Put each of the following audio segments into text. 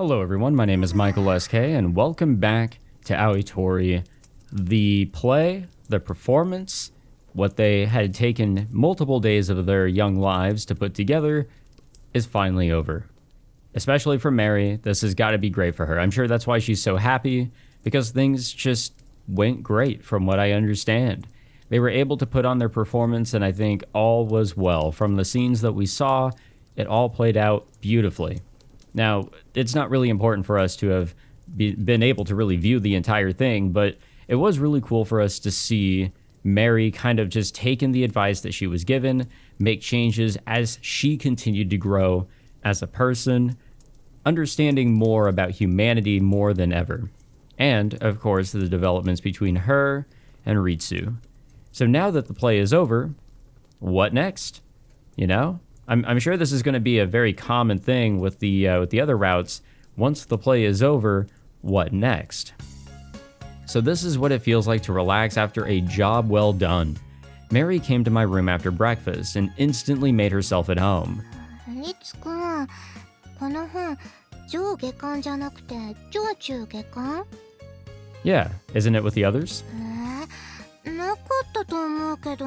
Hello everyone, my name is Michael SK, and welcome back to Tori. The play, the performance, what they had taken multiple days of their young lives to put together is finally over. Especially for Mary, this has got to be great for her. I'm sure that's why she's so happy, because things just went great from what I understand. They were able to put on their performance, and I think all was well. From the scenes that we saw, it all played out beautifully. Now, it's not really important for us to have been able to really view the entire thing, but it was really cool for us to see Mary kind of just taking the advice that she was given, make changes as she continued to grow as a person, understanding more about humanity more than ever. And, of course, the developments between her and Ritsu. So now that the play is over, what next? You know? I'm sure this is going to be a very common thing with the other routes. Once the play is over, what next? So this is what it feels like to relax after a job well done. Mary came to my room after breakfast and instantly made herself at home. Ritsu-kun, この本、上下巻じゃなくて上中下巻? Yeah, isn't it with the others? なかったと思うけど。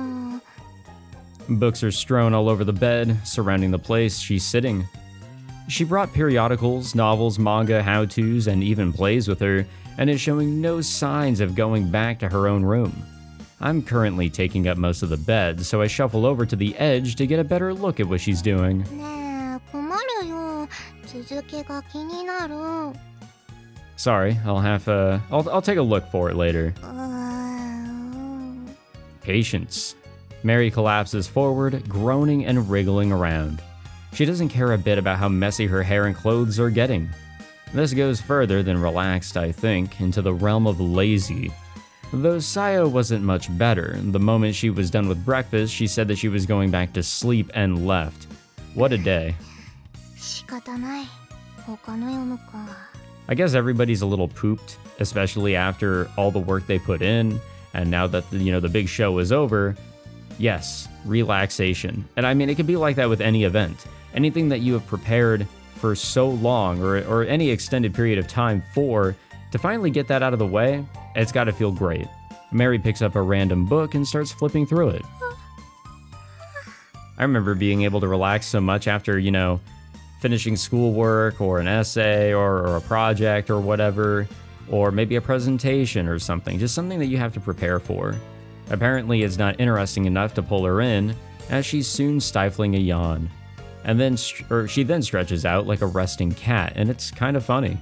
Books are strewn all over the bed, surrounding the place she's sitting. She brought periodicals, novels, manga, how-tos, and even plays with her, and is showing no signs of going back to her own room. I'm currently taking up most of the bed, so I shuffle over to the edge to get a better look at what she's doing. ねえ、困るよ。続きが気になる。Sorry, I'll take a look for it later. Patience. Mary collapses forward, groaning and wriggling around. She doesn't care a bit about how messy her hair and clothes are getting. This goes further than relaxed, I think, into the realm of lazy. Though Sayo wasn't much better. The moment she was done with breakfast, she said that she was going back to sleep and left. What a day. 仕方ない。他の読むか。I guess everybody's a little pooped, especially after all the work they put in, and now that the big show is over. Yes, relaxation. And I mean, it could be like that with any event. Anything that you have prepared for so long or any extended period of time for, to finally get that out of the way, it's got to feel great. Mary picks up a random book and starts flipping through it. I remember being able to relax so much after, finishing schoolwork or an essay or a project or whatever, or maybe a presentation or something, just something that you have to prepare for. Apparently, it's not interesting enough to pull her in, as she's soon stifling a yawn. And then she then stretches out like a resting cat, and it's kind of funny.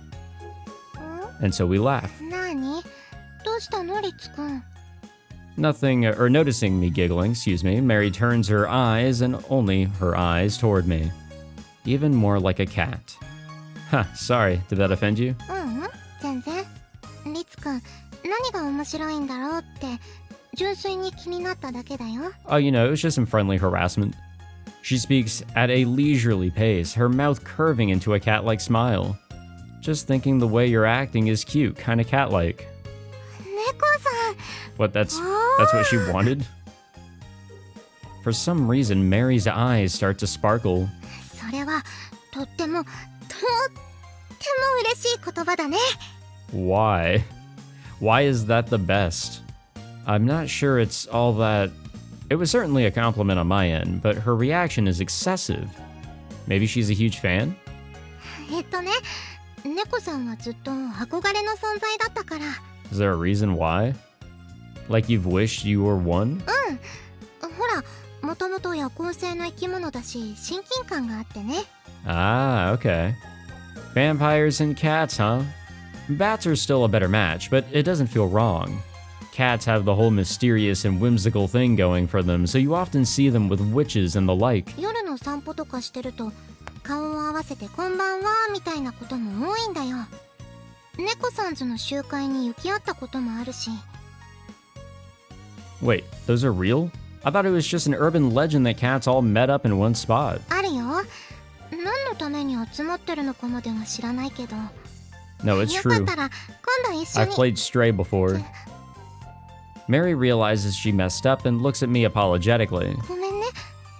And so we laugh. 何? どうしたの, Ritsu-kun? Nothing, or noticing me giggling, Mary turns her eyes, and only her eyes, toward me. Even more like a cat. Sorry, did that offend you? 全然。Ritsu-kun, 何が面白いんだろうって。純粋に気になっただけだよ。Oh, it was just some friendly harassment. She speaks at a leisurely pace, her mouth curving into a cat-like smile. Just thinking the way you're acting is cute, kinda cat-like. 猫さん! What, that's what she wanted? For some reason, Mary's eyes start to sparkle. それは、とっても嬉しい言葉だね。Why? Why is that the best? I'm not sure it's all that... It was certainly a compliment on my end, but her reaction is excessive. Maybe she's a huge fan? 猫さんはずっと憧れの存在だったから。Is there a reason why? Like you've wished you were one? ほら、もともと夜行性の生き物だし、親近感があってね。Ah, okay. Vampires and cats, huh? Bats are still a better match, but it doesn't feel wrong. Cats have the whole mysterious and whimsical thing going for them, so you often see them with witches and the like. 夜の散歩とかしてると、顔を合わせてこんばんはみたいなことも多いんだよ。猫さんズの集会に行き合ったこともあるし。Wait, those are real? I thought it was just an urban legend that cats all met up in one spot. あるよ。何のために集まってるのかまでは知らないけど。No, it's true. よかったら今度一緒に。I've played Stray before. Mary realizes she messed up and looks at me apologetically. ごめんね。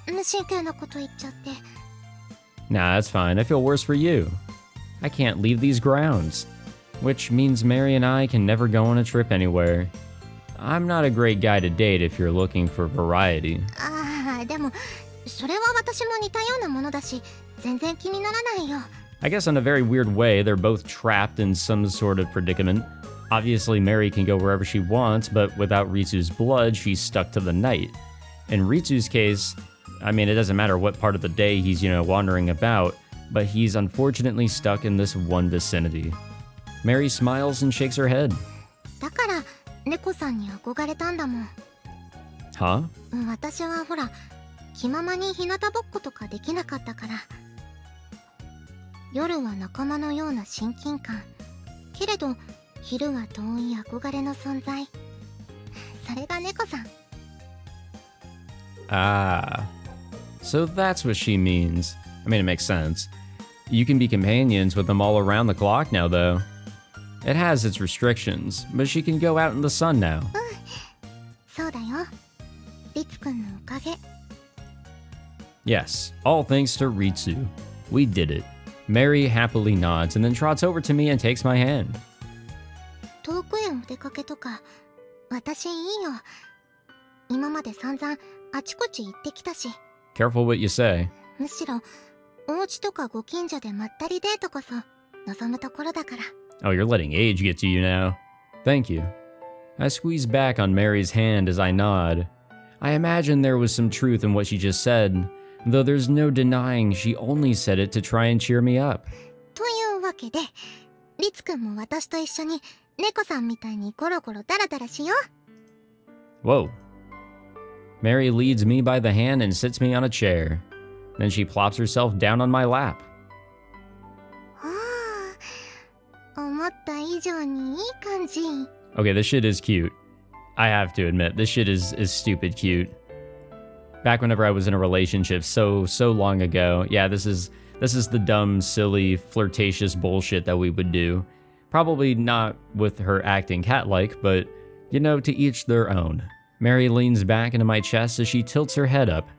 無神経なこと言っちゃって。Nah, that's fine. I feel worse for you. I can't leave these grounds. Which means Mary and I can never go on a trip anywhere. I'm not a great guy to date if you're looking for variety. ああ、でもそれは私も似たようなものだし、全然気にならないよ。I guess in a very weird way, they're both trapped in some sort of predicament. Obviously, Mary can go wherever she wants, but without Ritsu's blood, she's stuck to the night. In Ritsu's case, I mean, it doesn't matter what part of the day he's, wandering about, but he's unfortunately stuck in this one vicinity. Mary smiles and shakes her head. だから猫さんに憧れたんだもん。Huh? 私はほら、気ままに日向ぼっことかできなかったから。夜は仲間のような親近感。けれど昼は遠い憧れの存在。それが猫さん。Ah. So that's what she means. I mean, it makes sense. You can be companions with them all around the clock now, though. It has its restrictions, but she can go out in the sun now. そうだよ。リツくんのおかげ。Yes, all thanks to Ritsu. We did it. Mary happily nods and then trots over to me and takes my hand. 遠くへお出かけとか、私いいよ。今まで散々あちこち行ってきたし。Careful what you say. むしろ、お家とかご近所でまったりデートこそ望むところだから。Oh, you're letting age get to you now. Thank you. I squeeze back on Mary's hand as I nod. I imagine there was some truth in what she just said, though there's no denying she only said it to try and cheer me up. というわけで、リツくんも私と一緒に猫さんみたいにゴロゴロダラダラしよう。Whoa. Mary leads me by the hand and sits me on a chair. Then she plops herself down on my lap. 思った以上にいい感じ。Okay, this shit is cute. I have to admit, this shit is stupid cute. Back whenever I was in a relationship so long ago, yeah, this is the dumb, silly, flirtatious bullshit that we would do. Probably not with her acting cat-like, but, to each their own. Mary leans back into my chest as she tilts her head up.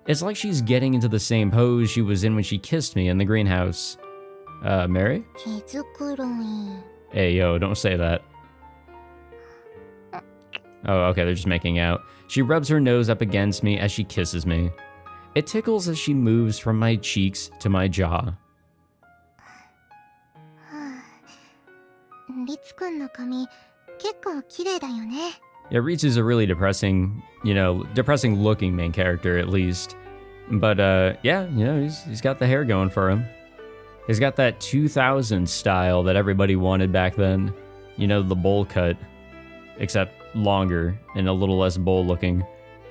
It's like she's getting into the same pose she was in when she kissed me in the greenhouse. Mary? 毛づくろい。 Hey, yo, don't say that. Oh, okay, they're just making out. She rubs her nose up against me as she kisses me. It tickles as she moves from my cheeks to my jaw. リツくんの髪、結構綺麗だよね。Yeah, Ritsu's a really depressing looking main character at least. But yeah, he's got the hair going for him. He's got that 2000 style that everybody wanted back then. The bowl cut, except longer and a little less bowl looking.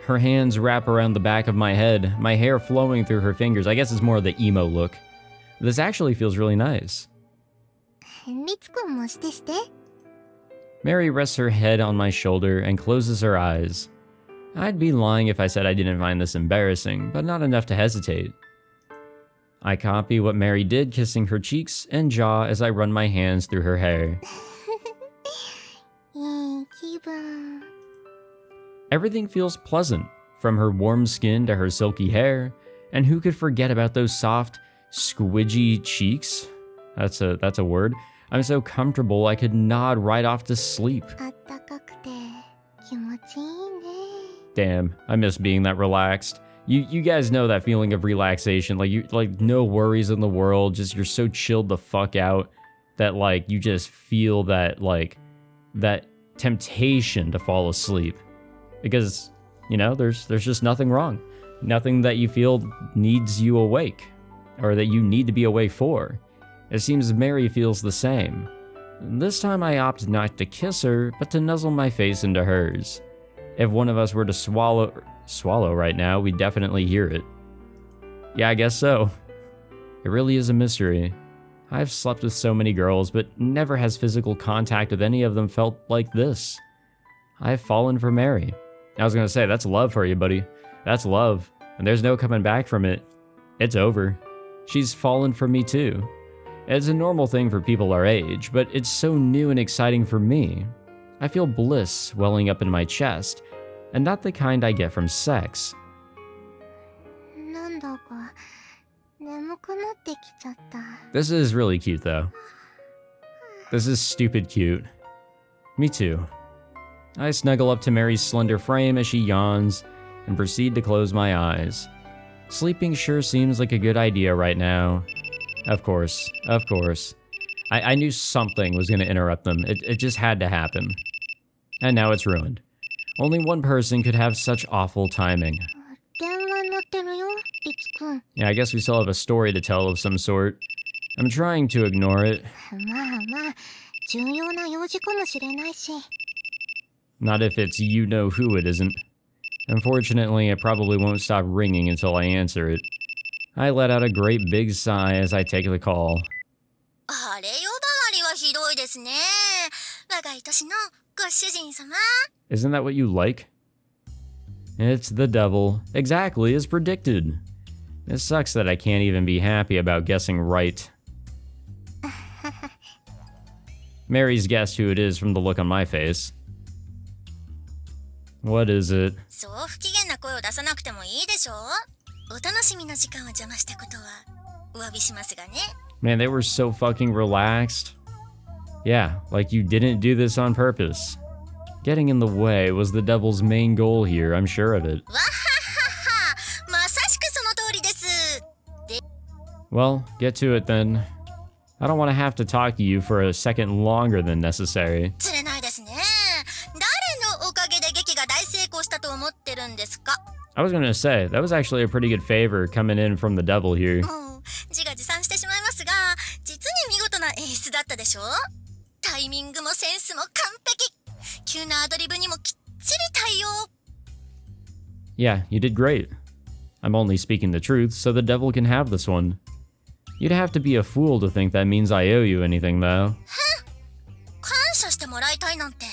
Her hands wrap around the back of my head, my hair flowing through her fingers. I guess it's more of the emo look. This actually feels really nice. リツくんもしてして。Mary rests her head on my shoulder and closes her eyes. I'd be lying if I said I didn't find this embarrassing, but not enough to hesitate. I copy what Mary did, kissing her cheeks and jaw as I run my hands through her hair. いい気分。 Everything feels pleasant, from her warm skin to her silky hair, and who could forget about those soft, squidgy cheeks? That's a word. I'm so comfortable I could nod right off to sleep. あったかくて気持ちいいね。 Damn, I miss being that relaxed. You guys know that feeling of relaxation, like no worries in the world, just you're so chilled the fuck out that you just feel that that temptation to fall asleep. Because, there's just nothing wrong. Nothing that you feel needs you awake or that you need to be awake for. It seems Mary feels the same. This time I opt not to kiss her, but to nuzzle my face into hers. If one of us were to swallow right now, we'd definitely hear it. Yeah, I guess so. It really is a mystery. I've slept with so many girls, but never has physical contact with any of them felt like this. I've fallen for Mary. I was gonna say, that's love for you, buddy. That's love, and there's no coming back from it. It's over. She's fallen for me too. It's a normal thing for people our age, but it's so new and exciting for me. I feel bliss welling up in my chest, and not the kind I get from sex. なんだか眠くなってきちゃった。This is really cute, though. This is stupid cute. Me too. I snuggle up to Mary's slender frame as she yawns and proceed to close my eyes. Sleeping sure seems like a good idea right now. Of course, of course. I knew something was going to interrupt them. It just had to happen. And now it's ruined. Only one person could have such awful timing. 電話鳴ってるよ、リツくん。 Yeah, I guess we still have a story to tell of some sort. I'm trying to ignore it. まあまあ、重要な用事かもしれないし。 Not if it's you-know-who it isn't. Unfortunately, it probably won't stop ringing until I answer it. I let out a great big sigh as I take the call. あれ呼ばわりはひどいですね。我が愛しのご主人様。 Isn't that what you like? It's the devil, exactly as predicted. It sucks that I can't even be happy about guessing right. Mary's guessed who it is from the look on my face. What is it? そう不機嫌な声を出さなくてもいいでしょう。お楽しみの時間を邪魔したことはお詫びしますがね。 Man, they were so fucking relaxed. Yeah, like you didn't do this on purpose. Getting in the way was the devil's main goal here, I'm sure of it. わははは、まさしくその通りです。 Well, get to it then. I don't want to have to talk to you for a second longer than necessary. 釣れないですね。誰のおかげで劇が大成功したと思ってるんですか。 I was gonna say, that was actually a pretty good favor coming in from the devil here. もう自画自賛してしまいますが、実に見事な演出だったでしょ。タイミングもセンスも完璧。急なアドリブにもきっちり対応。 Yeah, you did great. I'm only speaking the truth, so the devil can have this one. You'd have to be a fool to think that means I owe you anything, though. 感謝してもらいたいなんて、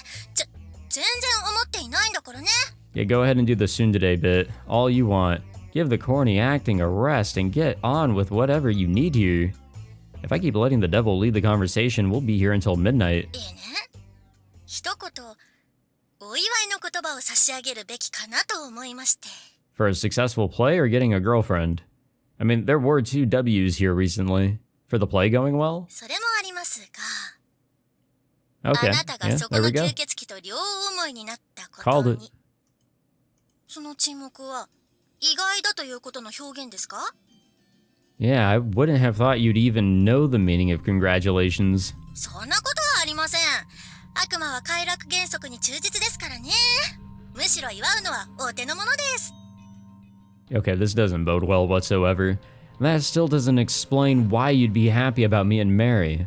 全然思っていないんだからね。 Yeah, go ahead and do the tsundere bit, all you want. Give the corny acting a rest and get on with whatever you need here. If I keep letting the devil lead the conversation, we'll be here until midnight. いいね。一言、お祝いの言葉を差し上げるべきかなと思いまして。 For a successful play or getting a girlfriend? I mean, there were 2 W's here recently. For the play going well? それもありますが、 Okay, あなたが yeah, そこ there の we go. 吸血鬼と両思いになったこと Called に it.。その沈黙は意外だということの表現ですか？ Yeah, I wouldn't have thought you'd even know the meaning of congratulations. そんなことはありません。悪魔は快楽原則に忠実ですからね。むしろ祝うのはお手の物です。 Okay, this doesn't bode well whatsoever. That still doesn't explain why you'd be happy about me and Mary.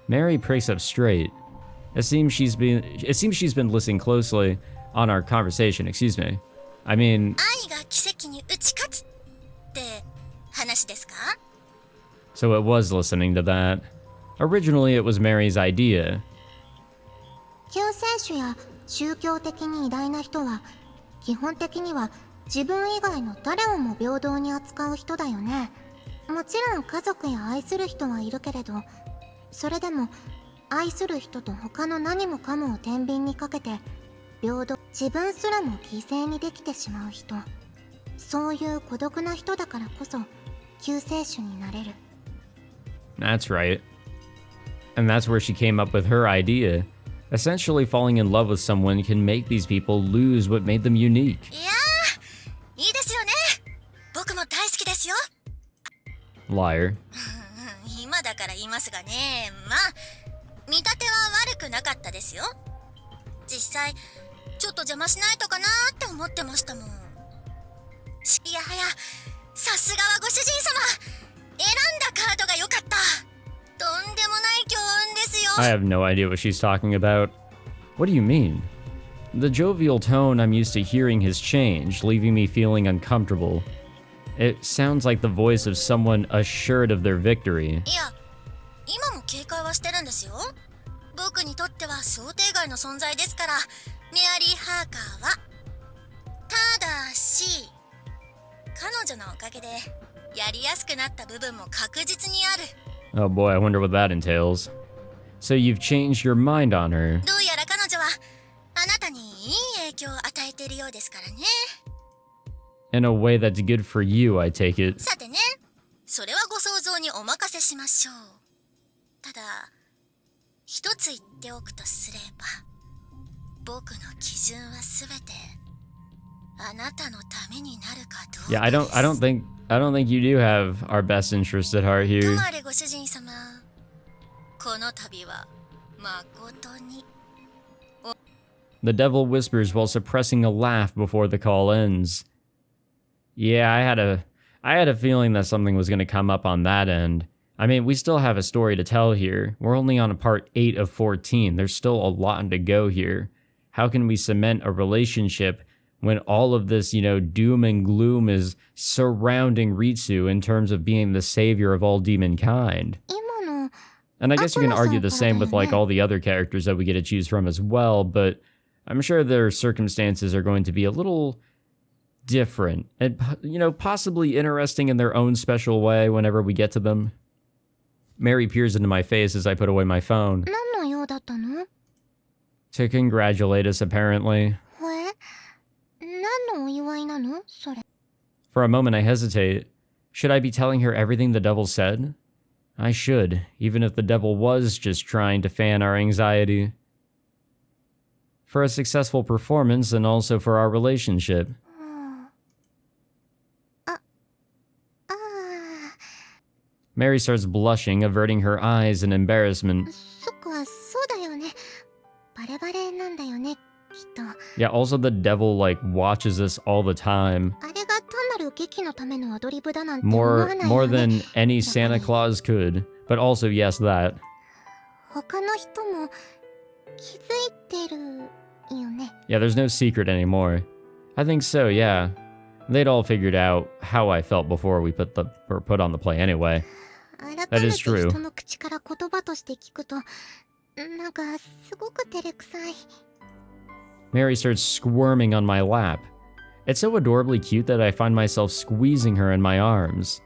Mary picks up straight. It seems she's been listening closely on our conversation, excuse me. I mean... 愛が奇跡に打ち勝つって話ですか？ So it was listening to that. Originally, it was Mary's idea. 救世主や宗教的に偉大な人は基本的には自分以外の誰をも平等に扱う人だよね。もちろん家族や愛する人はいるけれど、それでも愛する人と他の何もかもを天秤にかけて平等、自分すらも犠牲にできてしまう人、そういう孤独な人だからこそ救世主になれる。 That's right. And that's where she came up with her idea. Essentially, falling in love with someone can make these people lose what made them unique. いやー、いいですよね。僕も大好きですよ。 Liar. 今だから言いますがね、まあ見立ては悪くなかったですよ。実際ちょっと邪魔しないとかなーって思ってましたもん。いやはや、さすがはご主人様、選んだカードが良かった。とんでもない強運ですよ。 I have no idea what she's talking about. What do you mean? The jovial tone I'm used to hearing has changed, leaving me feeling uncomfortable. It sounds like the voice of someone assured of their victory. いや、今も警戒はしてるんですよ。僕にとっては想定外の存在ですから、メアリー・ハーカーは。ただし、彼女のおかげでやりやすくなった部分も確実にある。 Oh boy, I wonder what that entails. So you've changed your mind on her. どうやら彼女はあなたにいい影響を与えているようですからね。 In a way that's good for you, I take it. さてね、それはご想像にお任せしましょう。ただ、一つ言っておくとすれば、僕の基準はすべてあなたのためになるかどうかです。Yeah, I don't think you do have our best interest at heart と here. もあれご主人様、この度は誠に。The devil whispers while suppressing a laugh before the call ends. Yeah, I had a feeling that something was going to come up on that end. I mean, we still have a story to tell here. We're only on part 8 of 14. There's still a lot to go here. How can we cement a relationship when all of this, doom and gloom is surrounding Ritsu in terms of being the savior of all demon kind? And I guess you can argue the same with like all the other characters that we get to choose from as well, but I'm sure their circumstances are going to be a little different and, possibly interesting in their own special way whenever we get to them. Mary peers into my face as I put away my phone. To congratulate us, apparently. For a moment, I hesitate. Should I be telling her everything the devil said? I should, even if the devil was just trying to fan our anxiety. For a successful performance and also for our relationship. Mary starts blushing, averting her eyes in embarrassment. Yeah, also the devil, watches us all the time. More than any Santa Claus could. But also, yes, that. Yeah, there's no secret anymore. I think so, yeah. They'd all figured out how I felt before we put on the play anyway. That is true. Mary starts squirming on my lap. It's so adorably cute that I find myself squeezing her in my arms.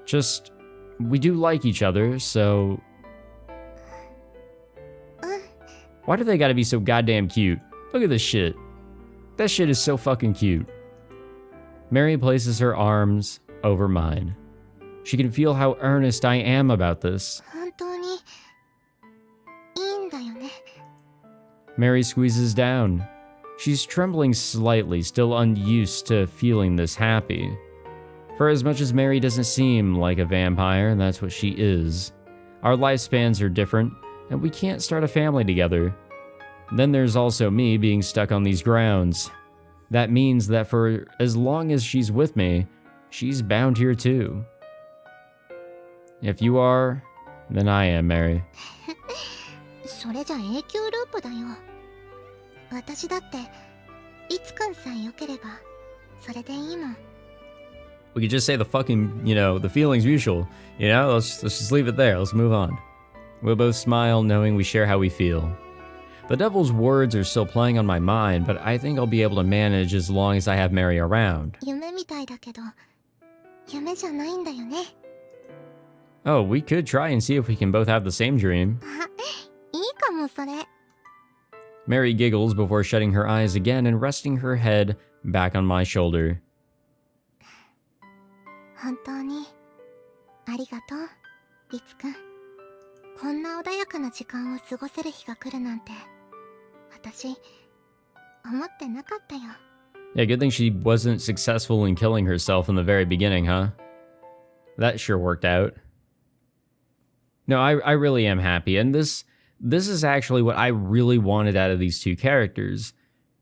Just, we do like each other, so... Why do they gotta be so goddamn cute? Look at this shit. That shit is so fucking cute. Mary places her arms over mine. She can feel how earnest I am about this. Mary squeezes down. She's trembling slightly, still unused to feeling this happy. For as much as Mary doesn't seem like a vampire, that's what she is. Our lifespans are different, and we can't start a family together. Then there's also me being stuck on these grounds. That means that for as long as she's with me, she's bound here too. If you are, then I am, Mary. We could just say the fucking, the feeling's mutual. Let's just leave it there. Let's move on. We'll both smile knowing we share how we feel. The devil's words are still playing on my mind, but I think I'll be able to manage as long as I have Mary around. Oh, we could try and see if we can both have the same dream. Mary giggles before shutting her eyes again and resting her head back on my shoulder. Yeah, good thing she wasn't successful in killing herself in the very beginning, huh? That sure worked out. No, I really am happy, and this is actually what I really wanted out of these two characters,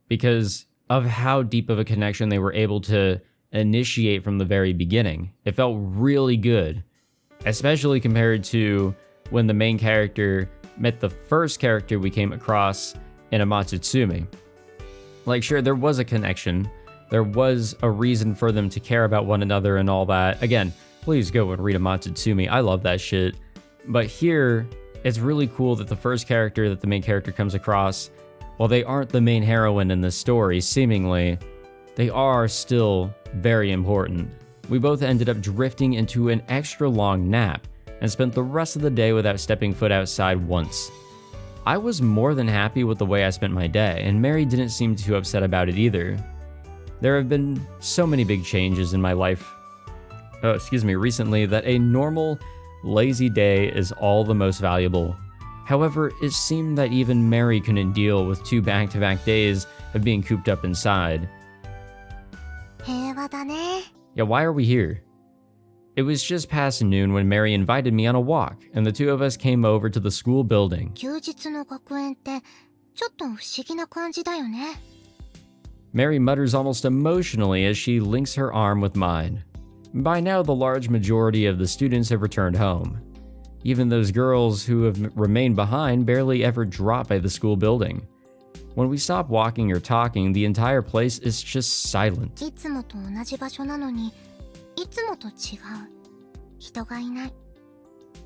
because of how deep of a connection they were able to initiate from the very beginning. It felt really good, especially compared to when the main character met the first character we came across in Amatsutsumi. Sure, there was a connection. There was a reason for them to care about one another and all that. Again, please go and read Amatsutsumi. I love that shit. But here, it's really cool that the first character that the main character comes across, while they aren't the main heroine in this story, seemingly, they are still very important. We both ended up drifting into an extra long nap and spent the rest of the day without stepping foot outside once. I was more than happy with the way I spent my day, and Mary didn't seem too upset about it either. There have been so many big changes in my life, recently, that a normal, lazy day is all the most valuable. However, it seemed that even Mary couldn't deal with 2 back-to-back days of being cooped up inside. 平和だね。 Yeah, why are we here? It was just past noon when Mary invited me on a walk, and the two of us came over to the school building. 休日の学園ってちょっと不思議な感じだよね。 Mary mutters almost emotionally as she links her arm with mine. By now, the large majority of the students have returned home. Even those girls who have remained behind barely ever drop by the school building. When we stop walking or talking, the entire place is just silent. いつもと同じ場所なのにいつもと違う。人がいない。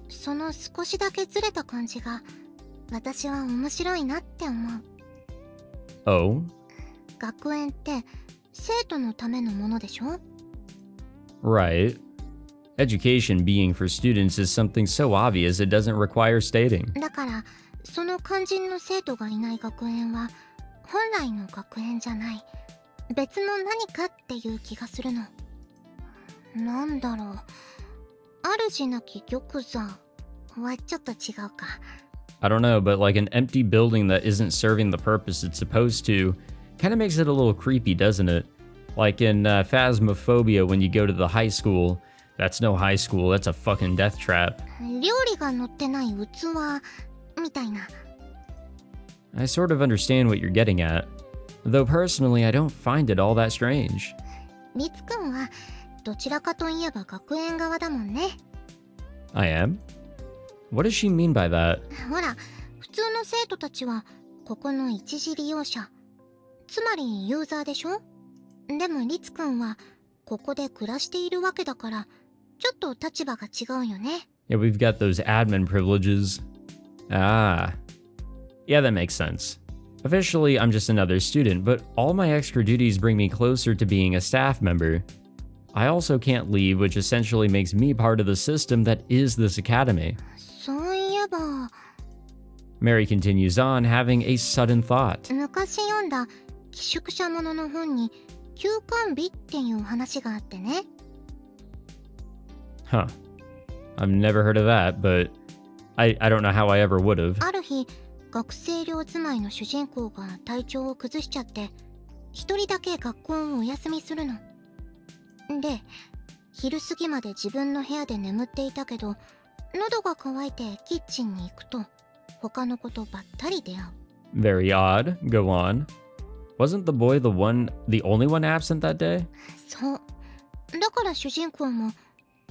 その少しだけずれた感じが私は面白いなって思う。 Oh? 学園って生徒のためのものでしょ？ Right. Education being for students is something so obvious it doesn't require stating. だからその肝心の生徒がいない学園は本来の学園じゃない。別の何かっていう気がするの。なんだろう。主なき玉座はちょっと違うか。 I don't know, but like an empty building that isn't serving the purpose it's supposed to kind of makes it a little creepy, doesn't it? Like in Phasmophobia when you go to the high school. That's no high school, that's a fucking death trap. 料理が乗ってない器みたいな。 I sort of understand what you're getting at. Though personally, I don't find it all that strange. リツくんはどちらかといえば学園側だもんね。 I am? What does she mean by that? ほら、普通の生徒たちはここの一時利用者。つまりユーザーでしょ？でもリツくんはここで暮らしているわけだから、ちょっと立場が違うよね。 Yeah, we've got those admin privileges. Ah. Yeah, that makes sense. Officially, I'm just another student, but all my extra duties bring me closer to being a staff member. I also can't leave, which essentially makes me part of the system that is this academy. そういえば、 Mary continues on, having a sudden thought. 昔読んだ寄宿舎ものの本に休館日っていう話があってね。 Huh. I've never heard of that, but I don't know how I ever would have. ある日、学生寮住まいの主人公が体調を崩しちゃって一人だけ学校をお休みするの。で、昼過ぎまで自分の部屋で眠っていたけど、喉が渇いてキッチンに行くと他の子とばったり出会う。 Very odd. Go on. Wasn't the boy the only one absent that day? そう。だから主人公も、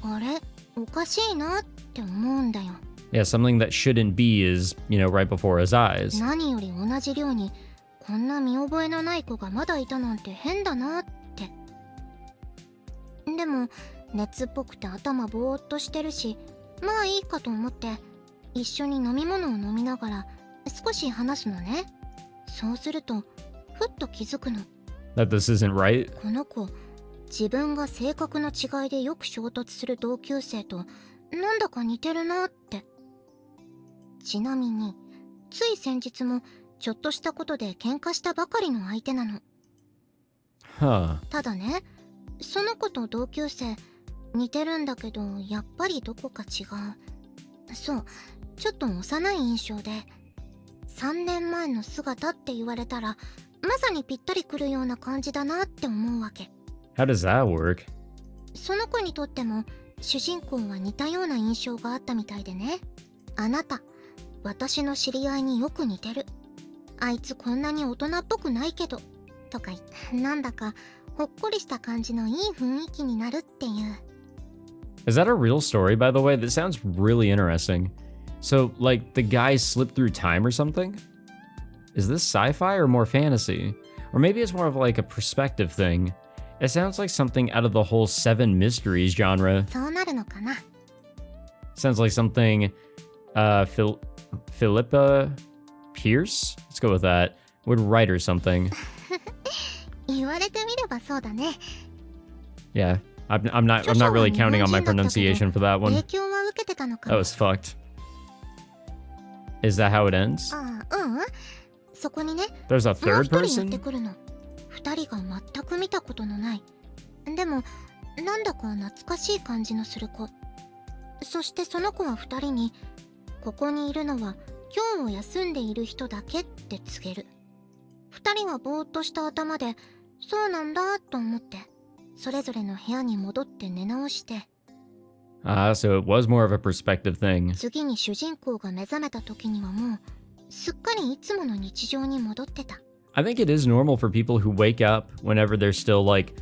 あれ、おかしいなって思うんだよ。 Yeah, something that shouldn't be is, right before his eyes. 何より同じ寮にこんな見覚えのない子がまだいたなんて変だなって。でも熱っぽくて頭ぼーっとしてるし、まあいいかと思って一緒に飲み物を飲みながら少し話すのね。そうするとふっと気づくの。 That this isn't right? この子、自分が性格の違いでよく衝突する同級生となんだか似てるなって。ちなみについ先日もちょっとしたことで喧嘩したばかりの相手なの。 Huh. ただね、その子と同級生似てるんだけどやっぱりどこか違う。そう、ちょっと幼い印象で3年前の姿って言われたらまさにぴったりくるような感じだなって思うわけ。 How does that work? その子にとっても主人公は似たような印象があったみたいでね。あなた、私の知り合いによく似てる。あいつこんなに大人っぽくないけどとか言って、なんだかほっこりした感じのいい雰囲気になるっていう。 Is that a real story, by the way? That sounds really interesting. So, like, the guys slip through time or something? Is this sci-fi or more fantasy? Or maybe it's more of like a perspective thing. It sounds like something out of the whole Seven Mysteries genre. そうなるのかな。 Sounds like something Philippa Pierce, let's go with that, would write or something. 言われてみればそうだね。 Yeah, I'm not really counting on my pronunciation for that 影 one. 響は受けてたのか That も。 was fucked. Is that how it ends? ああ、そこにね、There's a もう third 一人やって person? くるの。二人が全く見たことのない、でもなんだか懐かしい感じのする子。そしてその子は二人に、ここにいるのは今日を休んでいる人だけって告げる。二人はぼーっとした頭で、そうなんだと思ってそれぞれの部屋に戻って寝直して、So it was more of a perspective thing. 次に主人公が目覚めた時にはもうすっかりいつもの日常に戻ってた。 I think it is normal for people who wake up whenever they're still like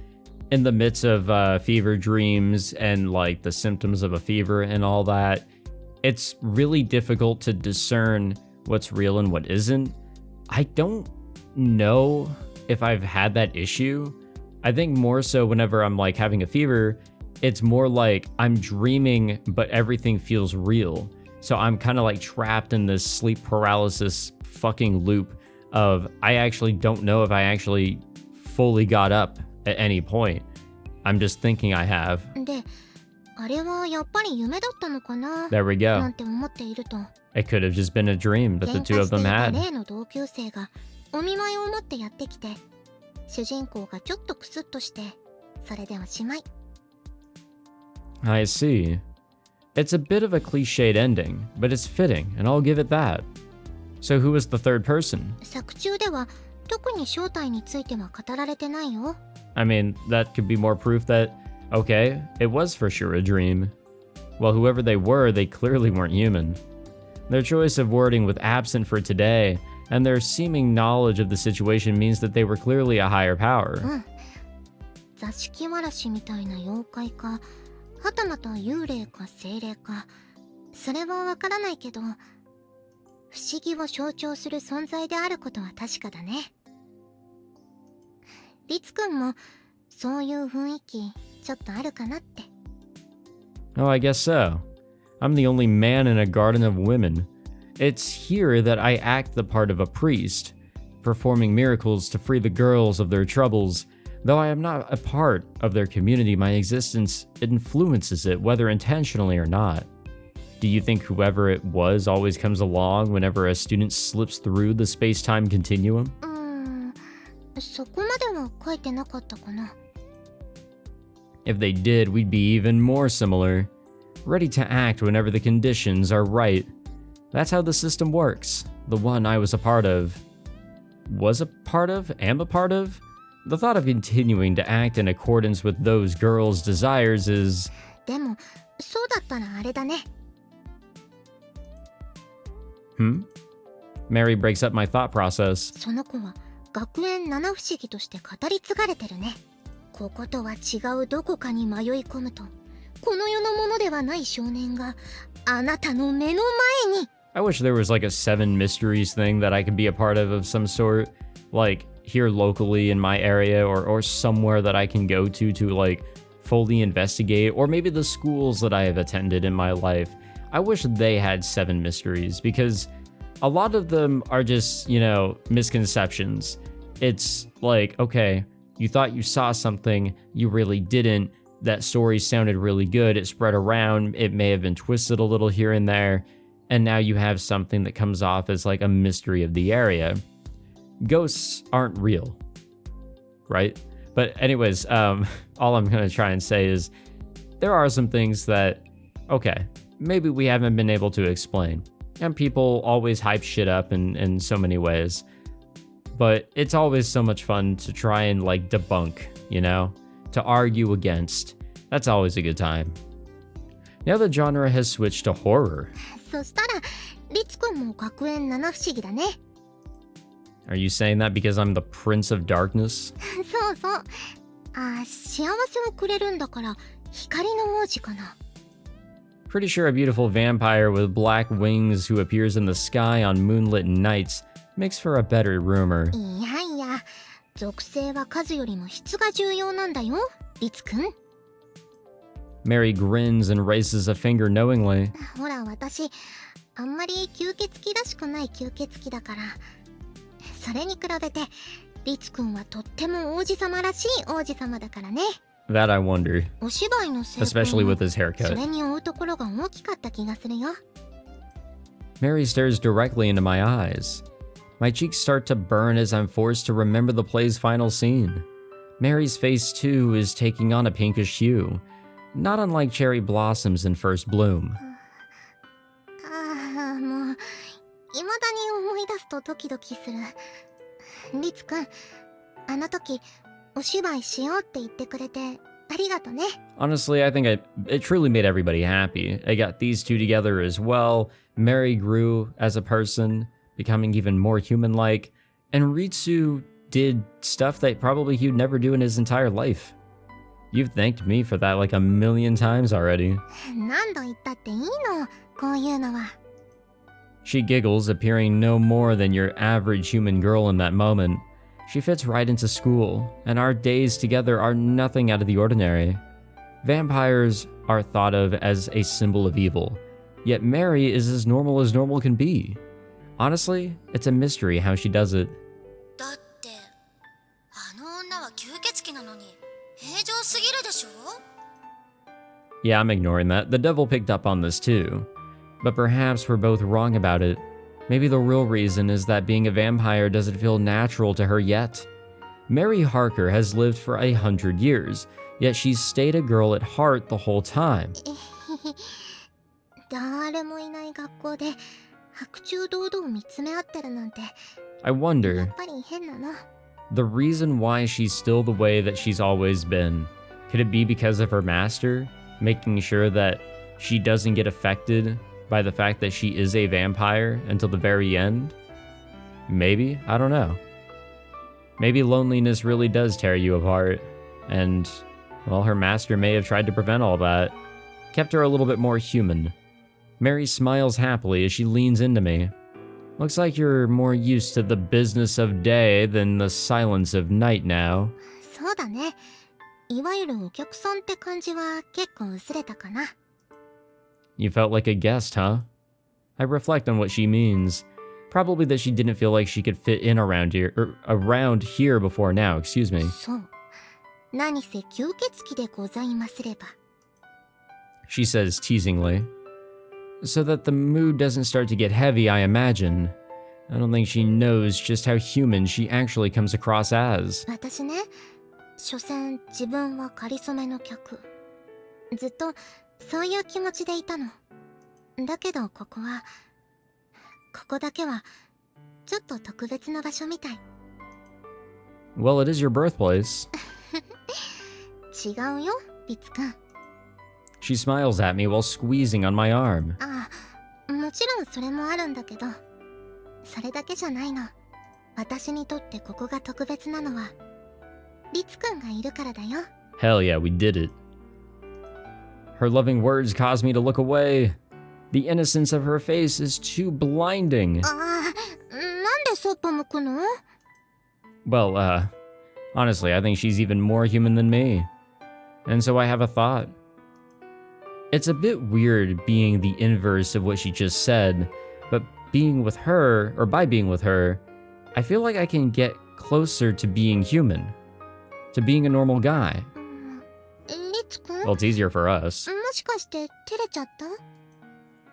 in the midst of fever dreams and like the symptoms of a fever and all that. It's really difficult to discern what's real and what isn't. I don't know if I've had that issue. I think more so whenever I'm like having a fever, it's more like I'm dreaming, but everything feels real. So I'm kind of like trapped in this sleep paralysis fucking loop of I actually don't know if I actually fully got up at any point. I'm just thinking I have. で、あれはやっぱり夢だったのかな There we な go. んて思っていると、 It could have just been a dream that 喧 the 嘩 two of してい them た had. 例の同級生がお見舞いを持ってやってきて、主人公がちょっとクスッとして、それでおしまい。 I see. It's a bit of a cliched ending, but it's fitting, and I'll give it that. So who was the third person? 作中では特に正体については語られてないよ。 I mean, that could be more proof that, okay, it was for sure a dream. Well, whoever they were, they clearly weren't human. Their choice of wording with absent for today, and their seeming knowledge of the situation means that they were clearly a higher power. うん。座敷わらしみたいな妖怪か、はたまた幽霊か精霊か、それはわからないけど、不思議を象徴する存在であることは確かだね。リツくんもそういう雰囲気ちょっとあるかなって。 Oh, I guess so. I'm the only man in a garden of women. It's here that I act the part of a priest, performing miracles to free the girls of their troubles. Though I am not a part of their community, my existence influences it, whether intentionally or not. Do you think whoever it was always comes along whenever a student slips through the space-time continuum? そこまでは書いてなかったかな。 If they did, we'd be even more similar. Ready to act whenever the conditions are right. That's how the system works. The one I was a part of. Was a part of? Am a part of? The thought of continuing to act in accordance with those girls' desires is... でも、そうだったらあれだね。 Mary breaks up my thought process. その子は学園七不思議として語り継がれてるね。こことは違うどこかに迷い込むと、この世のものではない少年があなたの目の前に。 I wish there was like a 7 mysteries thing that I could be a part of some sort. Like here locally in my area or somewhere that I can go to like fully investigate. Or maybe the schools that I have attended in my life. I wish they had 7 mysteries because a lot of them are just, you know, misconceptions. It's like, okay, you thought you saw something, you really didn't. That story sounded really good, it spread around, it may have been twisted a little here and there, and now you have something that comes off as like a mystery of the area. Ghosts aren't real, right? But anyways, all I'm gonna try and say is there are some things that, okay, maybe we haven't been able to explain. And people always hype shit up in so many ways. But it's always so much fun to try and like debunk, you know? To argue against. That's always a good time. Now the genre has switched to horror. そしたらリツくんも学園七不思議だね。 Are you saying that because I'm the Prince of Darkness? そうそう。幸せをくれるんだから光の王子かな。 Pretty sure a beautiful vampire with black wings who appears in the sky on moonlit nights makes for a better rumor. いやいや、属性は数よりも質が重要なんだよ、リツくん。 Mary grins and raises a finger knowingly. ほら、私あんまり吸血鬼らしくない吸血鬼だから。それに比べてリツくんはとっても王子様らしい王子様だからね。 That I wonder. お芝居の成功 Especially with his そ haircut. れに追うところが大きかった気がするよ。 Mary stares directly into my eyes. My cheeks start to burn as I'm forced to remember the play's final scene. Mary's face, too, is taking on a pinkish hue, not unlike cherry blossoms in first bloom. ああ、もう、未だに思い出すとドキドキする。リツくん、あの時、お芝居しようって言ってくれて、ありがとね。Honestly, I think it truly made everybody happy. I got these two together as well. Mary grew as a person, becoming even more human-like, and Ritsu did stuff that probably he'd never do in his entire life. You've thanked me for that like a million times already. 何度言ったっていいの、こういうのは。She giggles, appearing no more than your average human girl in that moment. She fits right into school, and our days together are nothing out of the ordinary. Vampires are thought of as a symbol of evil, yet Mary is as normal can be. Honestly, it's a mystery how she does it. だって、あの女は吸血鬼なのに平常すぎるでしょ? Yeah, I'm ignoring that. The devil picked up on this too. But perhaps we're both wrong about it. Maybe the real reason is that being a vampire doesn't feel natural to her yet. Mary Harker has lived for 100 years, yet she's stayed a girl at heart the whole time. 誰もいない学校で白昼堂々見つめ合ってるなんて。 I や wonder, っぱり変なの。 the reason why she's still the way that she's always been. Could it be because of her master, making sure that she doesn't get affected by the fact that she is a vampire until the very end? Maybe, I don't know. Maybe loneliness really does tear you apart, and, well, her master may have tried to prevent all that. Kept her a little bit more human. Mary smiles happily as she leans into me. Looks like you're more used to the business of day than the silence of night now. そうだね。いわゆるお客さんって感じは結構薄れたかな。 You felt like a guest, huh? I reflect on what she means. Probably that she didn't feel like she could fit in around here before now, excuse me. そう。何せ吸血鬼でございますれば。 She says teasingly. So that the mood doesn't start to get heavy, I imagine. I don't think she knows just how human she actually comes across as. 私ね、所詮自分はかりそめの客。ずっとそういう気持ちでいたの。だけどここだけはちょっと特別な場所みたい。 Well, it is your birthplace. 違うよ、リツくん。 She smiles at me while squeezing on my arm. ああ、もちろんそれもあるんだけど、それだけじゃないの。私にとってここが特別なのは、リツくんがいるからだよ。 Hell yeah, we did it. Her loving words cause me to look away. The innocence of her face is too blinding. ああ、なんでそっぽ向くの? Well, honestly, I think she's even more human than me. And so I have a thought. It's a bit weird being the inverse of what she just said, but being with her, or by being with her, I feel like I can get closer to being human, to being a normal guy. リツくん? Well, it's easier for us. もしかして照れちゃった?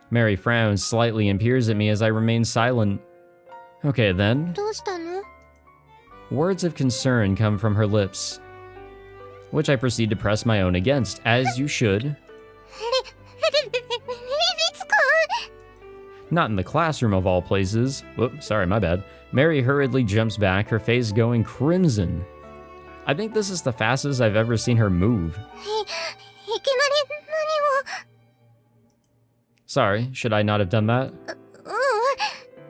Mary frowns slightly and peers at me as I remain silent. Okay then. どうしたの? Words of concern come from her lips, which I proceed to press my own against, as you should. リツくん? Not in the classroom of all places. Whoop, sorry, my bad. Mary hurriedly jumps back, her face going crimson. I think this is the fastest I've ever seen her move. いきなり何を? Sorry, should I not have done that?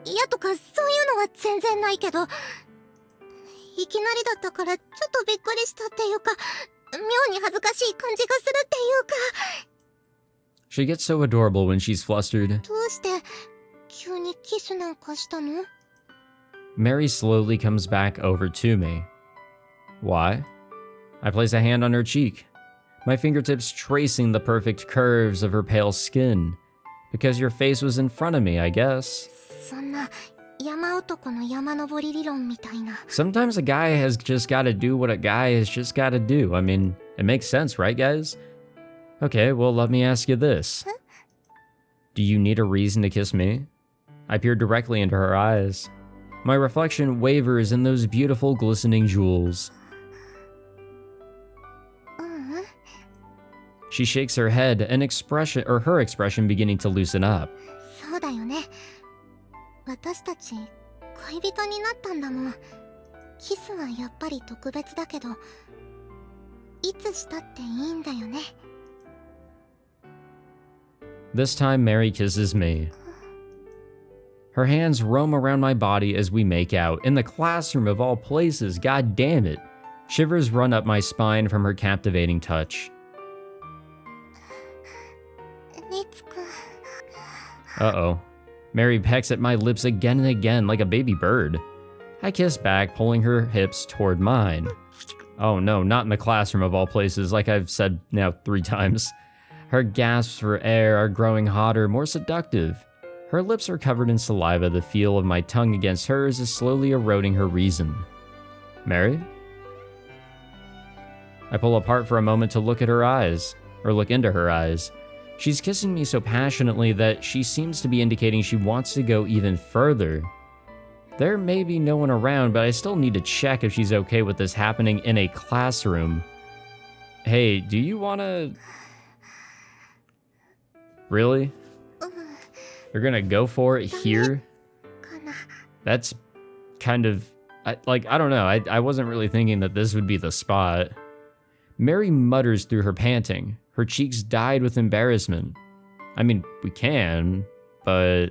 嫌とかそういうのは全然ないけど、いきなりだったからちょっとびっくりしたっていうか、妙に恥ずかしい感じがするっていうか。 She gets so adorable when she's flustered. どうして急にキスなんかしたの? Mary slowly comes back over to me. Why? I place a hand on her cheek, my fingertips tracing the perfect curves of her pale skin. Because your face was in front of me, I guess. そんな山男の山登り理論みたいな。 Sometimes a guy has just gotta do what a guy has just gotta do. I mean, it makes sense, right, guys? Okay, well, let me ask you this. Huh? Do you need a reason to kiss me? I peered directly into her eyes. My reflection wavers in those beautiful glistening jewels. She shakes her head, her expression beginning to loosen up. そうだよね。私たち恋人になったんだもん。キスはやっぱり特別だけど、いつしたっていいんだよね。This time, Mary kisses me. Her hands roam around my body as we make out. In the classroom of all places, god damn it. Shivers run up my spine from her captivating touch. Uh-oh. Mary pecks at my lips again and again like a baby bird. I kiss back, pulling her hips toward mine. Oh no, not in the classroom of all places, like I've said now 3 times. Her gasps for air are growing hotter, more seductive. Her lips are covered in saliva. The feel of my tongue against hers is slowly eroding her reason. Mary? I pull apart for a moment to look at her eyes, or look into her eyes. She's kissing me so passionately that she seems to be indicating she wants to go even further. There may be no one around, but I still need to check if she's okay with this happening in a classroom. Hey, do you wanna... Really? You're gonna go for it here? That's kind of... I don't know. I wasn't really thinking that this would be the spot. Mary mutters through her panting. Her cheeks dyed with embarrassment. I mean, we can, but...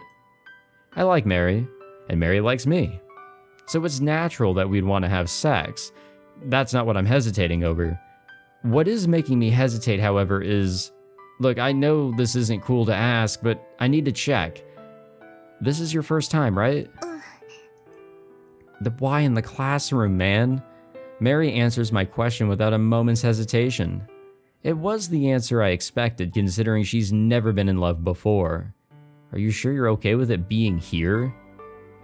I like Mary, and Mary likes me. So it's natural that we'd want to have sex. That's not what I'm hesitating over. What is making me hesitate, however, is... Look, I know this isn't cool to ask, but I need to check. This is your first time, right? The why in the classroom, man? Mary answers my question without a moment's hesitation. It was the answer I expected, considering she's never been in love before. Are you sure you're okay with it being here?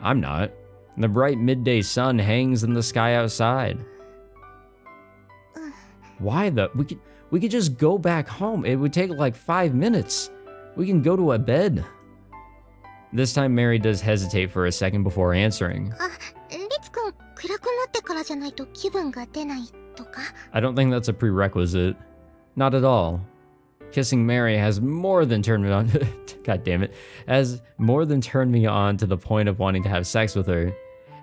I'm not. The bright midday sun hangs in the sky outside. Why the... We could just go back home. It would take like 5 minutes. We can go to a bed. This time Mary does hesitate for a second before answering. I don't think that's a prerequisite. Not at all. Kissing Mary has more than turned me on. God damn it. Has more than turned me on to the point of wanting to have sex with her.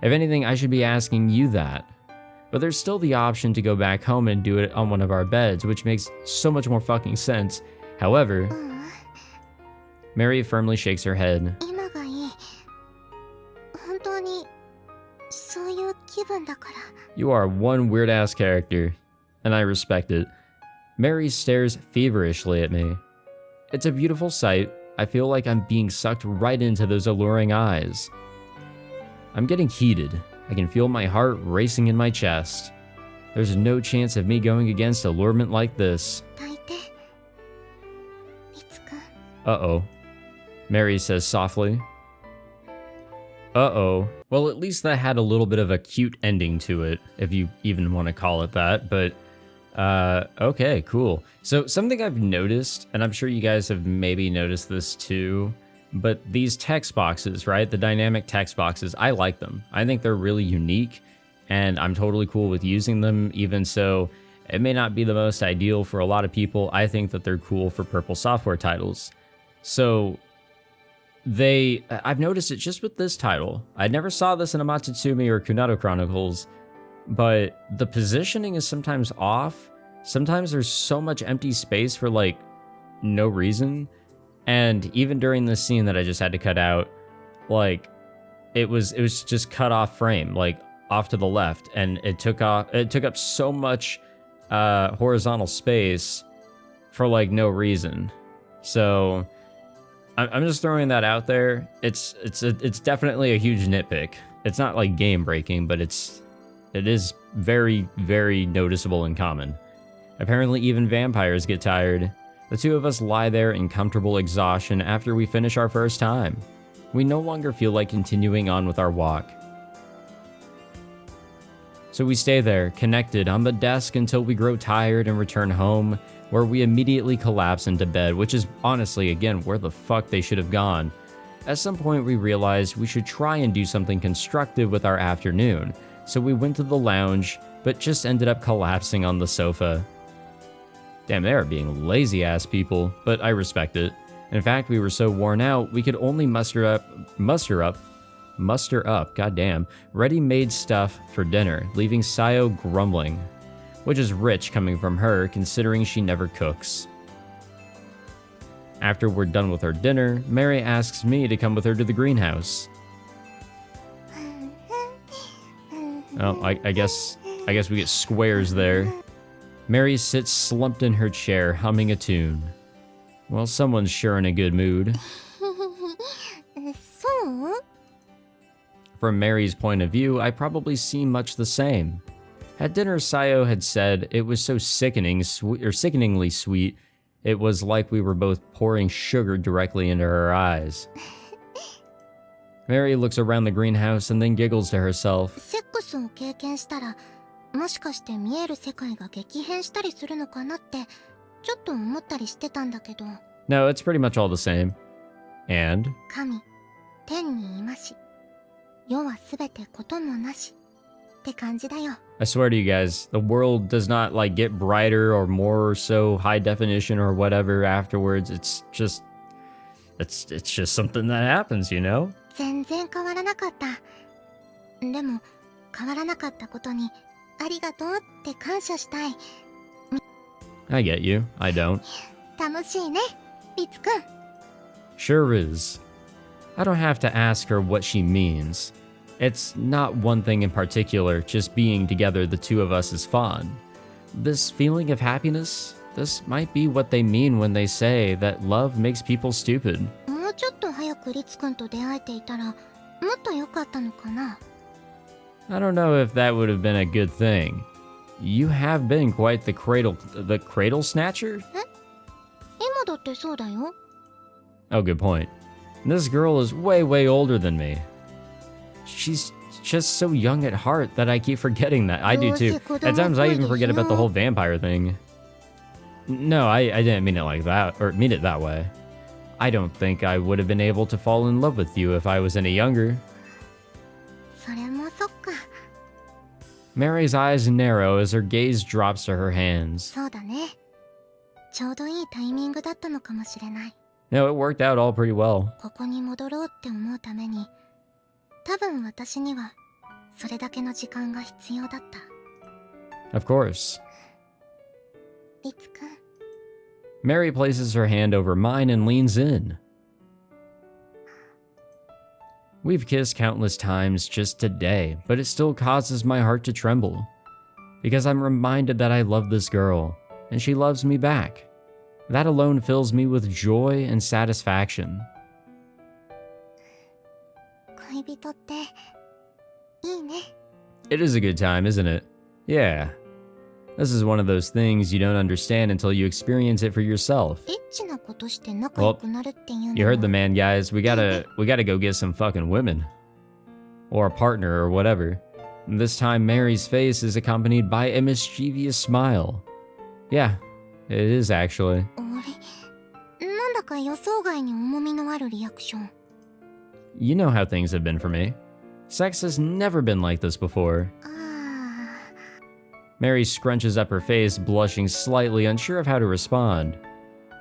If anything, I should be asking you that. But there's still the option to go back home and do it on one of our beds, which makes so much more fucking sense. However, Mary firmly shakes her head. You are one weird-ass character, and I respect it. Mary stares feverishly at me. It's a beautiful sight. I feel like I'm being sucked right into those alluring eyes. I'm getting heated. I can feel my heart racing in my chest. There's no chance of me going against allurement like this. Uh-oh. Mary says softly. Uh-oh. Well, at least that had a little bit of a cute ending to it, if you even want to call it that, but... okay, cool. So something I've noticed, and I'm sure you guys have maybe noticed this too, but these text boxes, right? The dynamic text boxes, I like them. I think they're really unique, and I'm totally cool with using them, even so it may not be the most ideal for a lot of people. I think that they're cool for Purple Software titles. So I've noticed it just with this title. I never saw this in Amatsutsumi or Kunado Chronicles, but the positioning is sometimes off. Sometimes there's so much empty space for like no reason. And even during this scene that I just had to cut out, like it was just cut off frame, like off to the left, and it took up so much horizontal space for like no reason. So I'm just throwing that out there. It's definitely a huge nitpick. It's not like game breaking, but it is very, very noticeable and common. Apparently even vampires get tired. The two of us lie there in comfortable exhaustion after we finish our first time. We no longer feel like continuing on with our walk. So we stay there, connected on the desk until we grow tired and return home, where we immediately collapse into bed, which is honestly, again, where the fuck they should have gone. at some point we realized we should try and do something constructive with our afternoon, so we went to the lounge, but just ended up collapsing on the sofa. Damn, they are being lazy-ass people, but I respect it. In fact, we were so worn out, we could only muster up, goddamn, ready-made stuff for dinner, leaving Sayo grumbling, which is rich coming from her, considering she never cooks. After we're done with our dinner, Mary asks me to come with her to the greenhouse. Oh, I guess we get squares there. Mary sits slumped in her chair, humming a tune. Well, someone's sure in a good mood. So? From Mary's point of view, I probably seem much the same. At dinner, Sayo had said it was so sickeningly sweet, it was like we were both pouring sugar directly into her eyes. Mary looks around the greenhouse and then giggles to herself. セックスを経験したら、もしかして見える世界が激変したりするのかなって、ちょっと思ったりしてたんだけど。No, it's pretty much all the same. And? 神、天にいまし。世はすべてこともなし。って感じだよ。I swear to you guys, the world does not like get brighter or more so high definition or whatever afterwards. It's just something that happens, you know? 全然変わらなかった。でも、変わらなかったことに、ありがとうって感謝したい。I get you. I don't. 楽しいね、リツくん。Sure is. I don't have to ask her what she means. It's not one thing in particular, just being together, the two of us is fun. This feeling of happiness, this might be what they mean when they say that love makes people stupid. もうちょっと早くリツくんと出会えていたら、もっと良かったのかな。I don't know if that would have been a good thing. You have been quite the cradle snatcher? 今だってそうだよ。Oh, good point. This girl is way older than me. She's just so young at heart that I keep forgetting that. I do too. At times I even forget about the whole vampire thing. No, I didn't mean it like that, or mean it that way. I don't think I would have been able to fall in love with you if I was any younger. それもそっか。Mary's eyes narrow as her gaze drops to her hands. そうだね。ちょうどいいタイミングだったのかもしれない。No, it worked out all pretty well. ここに戻ろうって思うために、多分私にはそれだけの時間が必要だった。Of course. リツくん。Mary places her hand over mine and leans in. We've kissed countless times just today, but it still causes my heart to tremble. Because I'm reminded that I love this girl, and she loves me back. That alone fills me with joy and satisfaction. 恋人っていいね。It is a good time, isn't it? Yeah. This is one of those things you don't understand until you experience it for yourself. エッチなことして仲良くなるっていうのは。You heard the man, guys. We gotta go get some fucking women. Or a partner or whatever. And this time Mary's face is accompanied by a mischievous smile. Yeah, it is actually. あれ、なんだか予想外に重みのあるリアクション。You know how things have been for me. Sex has never been like this before. Mary scrunches up her face, blushing slightly, unsure of how to respond.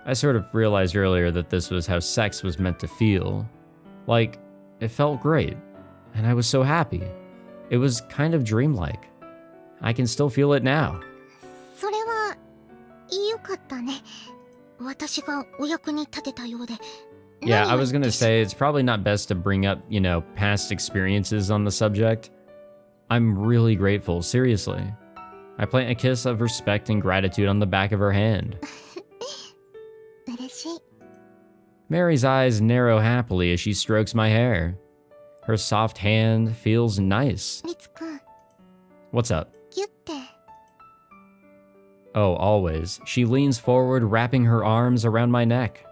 I sort of realized earlier that this was how sex was meant to feel. Like, it felt great, and I was so happy. It was kind of dreamlike. I can still feel it now. それは良かったね。私がお役に立てたようで。Yeah, I was gonna say, it's probably not best to bring up, past experiences on the subject. I'm really grateful, seriously. I plant a kiss of respect and gratitude on the back of her hand. 嬉しい。 Mary's eyes narrow happily as she strokes my hair. Her soft hand feels nice. リツくん、 What's up? ギュッて。 Oh, always. She leans forward, wrapping her arms around my neck.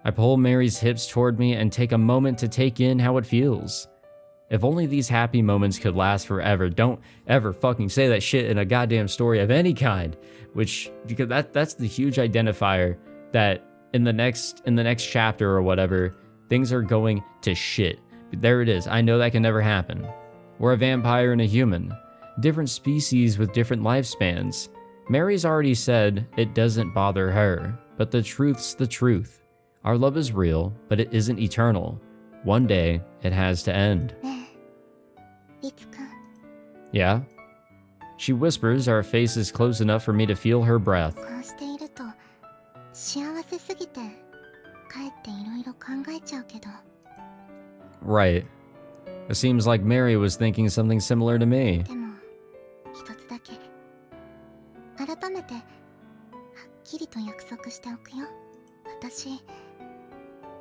I pull Mary's hips toward me and take a moment to take in how it feels. If only these happy moments could last forever. Don't ever fucking say that shit in a goddamn story of any kind. Because that's the huge identifier that in the next chapter or whatever, things are going to shit. There it is. I know that can never happen. We're a vampire and a human. Different species with different lifespans. Mary's already said it doesn't bother her, but the truth's the truth. Our love is real, but it isn't eternal. One day, it has to end. ねえ、リツくん、 Yeah? She whispers, our face is close enough for me to feel her breath. こうしていると幸せすぎてかえっていろいろ考えちゃうけど、 Right. It seems like Mary was thinking something similar to me. でも一つだけ改めてはっきりと約束しておくよ。私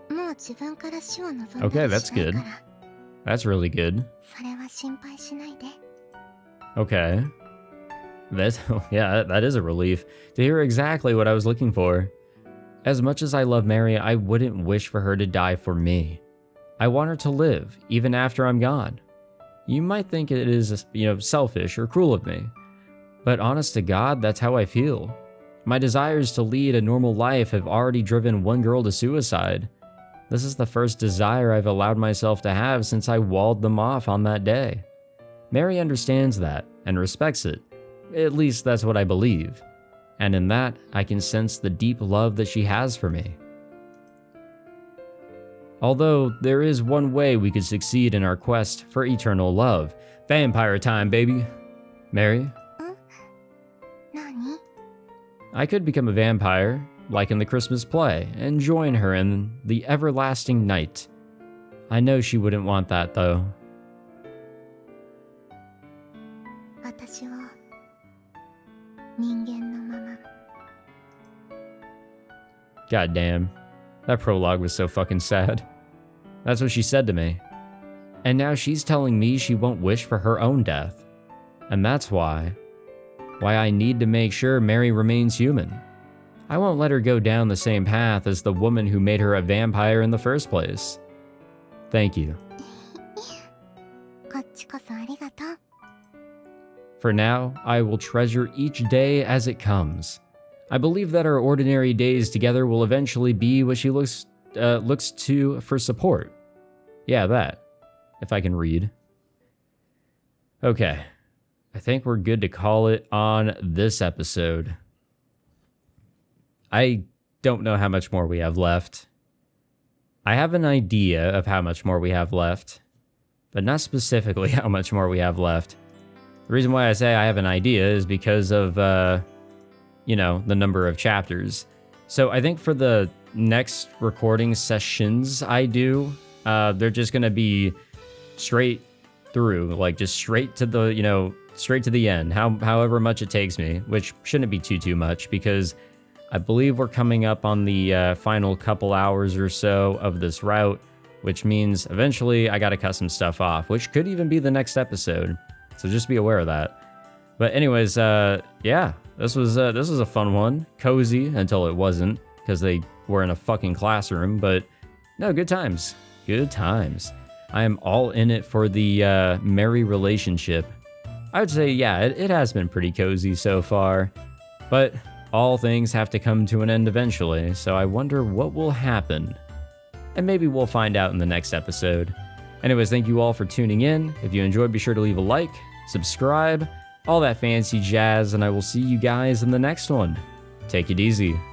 もう自分から死を望んだ Okay, り that's しない good. から、 That's really good. それは心配しないで。 Okay. Yeah, that is a relief to hear exactly what I was looking for. As much as I love Mary, I wouldn't wish for her to die for me. I want her to live, even after I'm gone. You might think it is, selfish or cruel of me. But honest to God, that's how I feel. My desires to lead a normal life have already driven one girl to suicide. This is the first desire I've allowed myself to have since I walled them off on that day. Mary understands that and respects it. At least that's what I believe. And in that, I can sense the deep love that she has for me. Although, there is one way we could succeed in our quest for eternal love. Vampire time, baby. Mary? 何？ I could become a vampire, like in the Christmas play, and join her in the everlasting night. I know she wouldn't want that, though. 私を人間のまま。 God damn. That prologue was so fucking sad. That's what she said to me. And now she's telling me she won't wish for her own death. And that's why I need to make sure Mary remains human. I won't let her go down the same path as the woman who made her a vampire in the first place. Thank you. こっちこそありがとう。 For now, I will treasure each day as it comes. I believe that our ordinary days together will eventually be what she looks to for support. Yeah, that. If I can read. Okay. I think we're good to call it on this episode. I don't know how much more we have left. I have an idea of how much more we have left, but not specifically how much more we have left. The reason why I say I have an idea is because of, the number of chapters. So I think for the next recording sessions I do, they're just going to be straight through, like just straight to the, straight to the end, however much it takes me, which shouldn't be too much because I believe we're coming up on the final couple hours or so of this route, which means eventually I got to cut some stuff off, which could even be the next episode. So just be aware of that. But anyways, yeah, this was a fun one. Cozy until it wasn't, because they were in a fucking classroom. But no, good times. Good times. I am all in it for the Mary relationship. I would say, yeah, it has been pretty cozy so far. But all things have to come to an end eventually, so I wonder what will happen. And maybe we'll find out in the next episode. Anyways, thank you all for tuning in. If you enjoyed, be sure to leave a like, subscribe, all that fancy jazz, and I will see you guys in the next one. Take it easy.